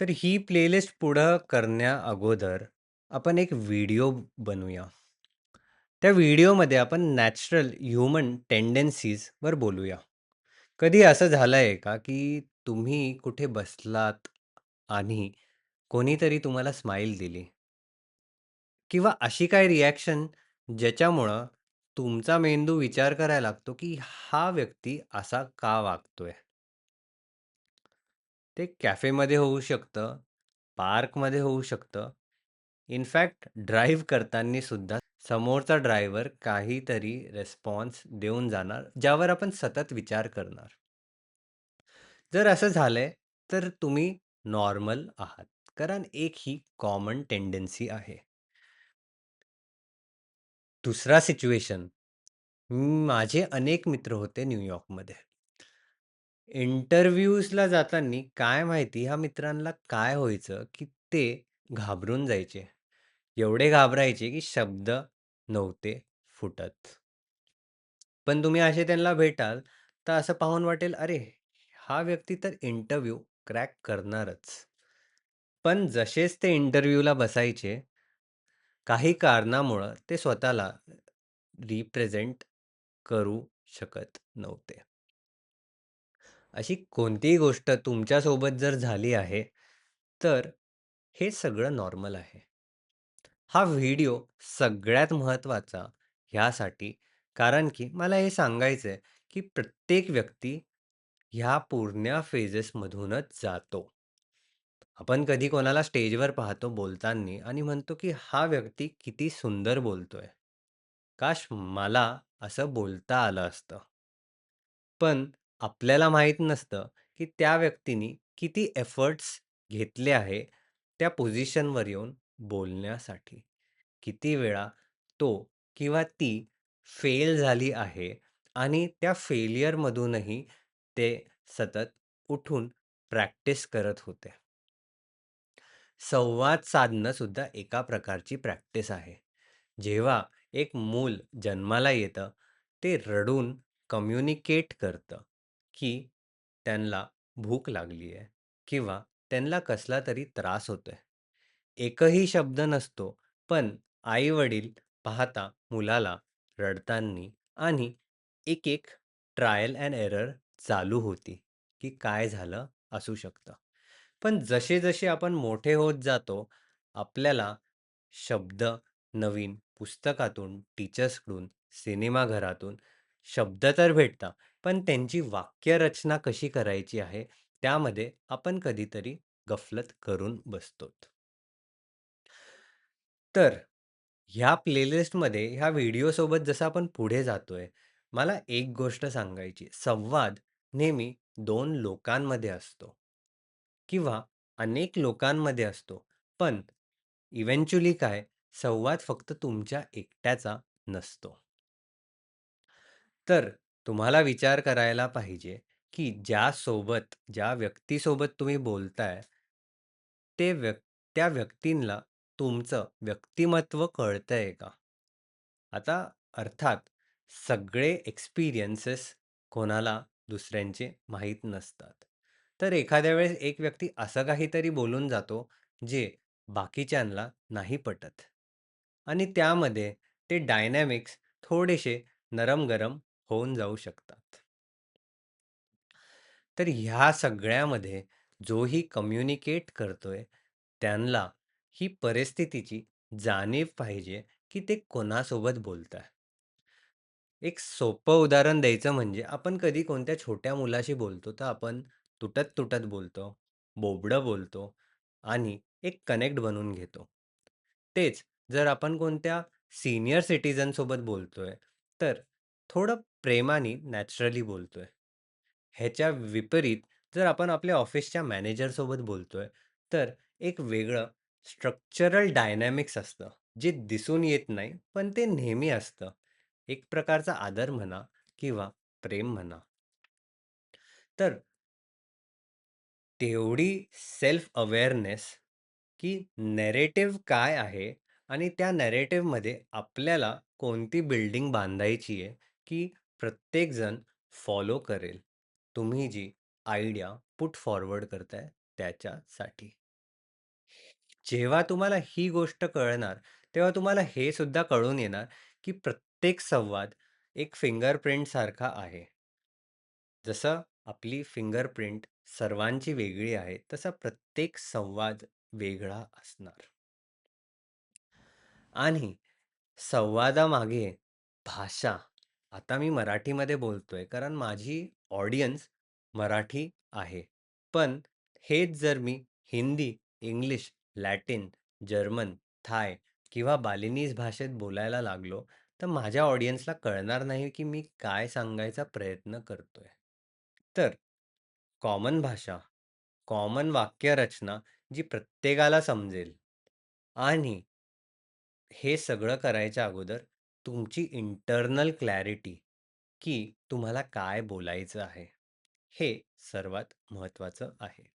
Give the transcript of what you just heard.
तर ही प्लेलिस्ट पुढं करण्या अगोदर आपण एक व्हिडिओ बनवूया. त्या व्हिडिओमध्ये आपण नॅचरल ह्यूमन टेंडन्सीजवर बोलूया. कधी असं झालंय का, की तुम्ही कुठे बसलात आणि कोणीतरी तुम्हाला स्माईल दिली किंवा अशी काही रिएक्शन ज्याच्यामुळं तुमचा मेंदू विचार करायला लागतो, की हा व्यक्ती असा का वागतोय? ते कॅफेमध्ये होऊ शकतं, पार्कमध्ये होऊ शकतं. इनफॅक्ट ड्राईव्ह करताना सुद्धा समोरचा ड्रायव्हर काहीतरी रिस्पॉन्स देऊन जाणार, ज्यावर आपण सतत विचार करणार. जर असं झालंय, तर तुम्ही नॉर्मल आहात. कारण एक ही कॉमन टेंडन्सी आहे. दुसरा सिच्युएशन, माझे अनेक मित्र होते न्यूयॉर्कमध्ये. इंटरव्ह्यूजला जाताना काय माहिती ह्या मित्रांना काय व्हायचं, की ते घाबरून जायचे. एवढे घाबरायचे, की शब्द नव्हते फुटत. पण तुम्ही असे त्यांना भेटाल, तर असं पाहून वाटेल, "अरे, हा व्यक्ती तर इंटरव्ह्यू क्रॅक करणारच." पण जसेच ते इंटरव्ह्यूला बसायचे, काही कारणामुळं ते स्वतःला रिप्रेझेंट करू शकत नव्हते. अशी कोणतीही गोष्ट तुमच्यासोबत जर झाली आहे, तर हे सगळं नॉर्मल आहे. हा व्हिडिओ सगळ्यात महत्त्वाचा ह्यासाठी, कारण की मला हे सांगायचं आहे, की प्रत्येक व्यक्ती ह्या पूर्ण फेजेसमधूनच जातो. आपण कधी कोणाला स्टेजवर पाहतो बोलताना आणि म्हणतो, की हा व्यक्ती किती सुंदर बोलतोय. काश मला असं बोलता आलं असतं. पण आपल्याला माहीत नसतं, की त्या व्यक्तीनी किती एफर्ट्स घेतले आहे, त्या पोझिशनवर येऊन बोलण्यासाठी. किती वेळा तो किंवा ती फेल झाली आहे आणि त्या फेल्युअरमधूनही ते सतत उठून प्रॅक्टिस करत होते. संवाद साधणं सुद्धा एका प्रकारची प्रॅक्टिस आहे. जेव्हा एक मूल जन्माला येतं, ते रडून कम्युनिकेट करतं, की त्यांना भूक लागली आहे किंवा त्यांना कसला तरी त्रास होतोय. एकही शब्द नसतो, पण आई-वडील पाहता मुलाला रडतानी आणि एक-एक ट्रायल एंड एरर चालू होती, की काय झालं असू शकतं. पण जसे-जसे आपण मोठे होत जातो, आपल्याला शब्द नवीन पुस्तकातून, टीचर्सकडून, सिनेमाघरातून शब्द तर भेटतात, पण त्यांची वाक्यरचना कशी करायची आहे, त्यामध्ये आपण कधीतरी गफलत करून बसतो. तर ह्या प्लेलिस्टमध्ये ह्या व्हिडिओसोबत जसं आपण पुढे जातोय, मला एक गोष्ट सांगायची. संवाद नेहमी 2 लोकांमध्ये असतो किंवा अनेक लोकांमध्ये असतो. पण इव्हेंच्युअली काय, संवाद फक्त तुमच्या एकट्याचा नसतो. तर तुम्हाला विचार करायला पाहिजे, की ज्या व्यक्तीसोबत तुम्ही बोलताय, ते त्या व्यक्तींना तुमचं व्यक्तिमत्व कळतंय का? आता अर्थात सगळे एक्सपिरियन्सेस कोणाला दुसऱ्यांचे माहीत नसतात. तर एखाद्या वेळेस एक व्यक्ती असं काहीतरी बोलून जातो, जे बाकीच्यांना नाही पटत आणि त्यामध्ये ते डायनॅमिक्स थोडेसे नरम-गरम होऊन जाऊ शकतात. तर ह्या सगळ्यामध्ये जोही कम्युनिकेट करतोय, त्यांना ही परिस्थितीची जाणीव पाहिजे, की ते कोणासोबत बोलताय. एक सोपं उदाहरण द्यायचं म्हणजे आपण कधी कोणत्या छोट्या मुलाशी बोलतो, तर आपण तुटत-तुटत बोलतो, बोबडं बोलतो आणि एक कनेक्ट बनवून घेतो. तेच जर आपण कोणत्या सीनियर सिटिझन सोबत बोलतोय, तर थोडं प्रेमाने नॅचरली बोलतोय. ह्याच्या विपरीत जर आपण आपल्या ऑफिसच्या मॅनेजरसोबत बोलतोय, तर एक वेगळं स्ट्रक्चरल डायनॅमिक्स असतं, जे दिसून येत नाही, पण ते नेहमी असतं. एक प्रकारचा आदर म्हणा किंवा प्रेम म्हणा. तर तेवढी सेल्फ अवेअरनेस, की नॅरेटिव्ह काय आहे आणि त्या नॅरेटिव्हमध्ये आपल्याला कोणती बिल्डिंग बांधायची आहे, की प्रत्येकजण फॉलो करेल. तुम्ही जी आयडिया पुट फॉरवर्ड करताय त्याच्यासाठी. जेव्हा तुम्हाला ही गोष्ट कळणार, तेव्हा तुम्हाला हे सुद्धा कळून येणार, की प्रत्येक संवाद एक फिंगरप्रिंट सारखा आहे. जसं आपली फिंगरप्रिंट सर्वांची वेगळी आहे, तसा प्रत्येक संवाद वेगळा असणार. आणि संवादामागे भाषा, आता मी मराठीमध्ये बोलतोय कारण माझी ऑडियन्स मराठी आहे. पण हेच जर मी हिंदी, इंग्लिश, लॅटिन, जर्मन, थाय किंवा बालिनीज भाषेत बोलायला लागलो, तर माझ्या ऑडियन्सला कळणार नाही की मी काय सांगायचा प्रयत्न करतोय. तर कॉमन भाषा, कॉमन वाक्यरचना जी प्रत्येकाला समजेल आणि हे सगळं करायच्या अगोदर तुमची इंटरनल क्लॅरिटी, की तुम्हाला काय बोलायचं आहे, हे सर्वात महत्त्वाचं आहे.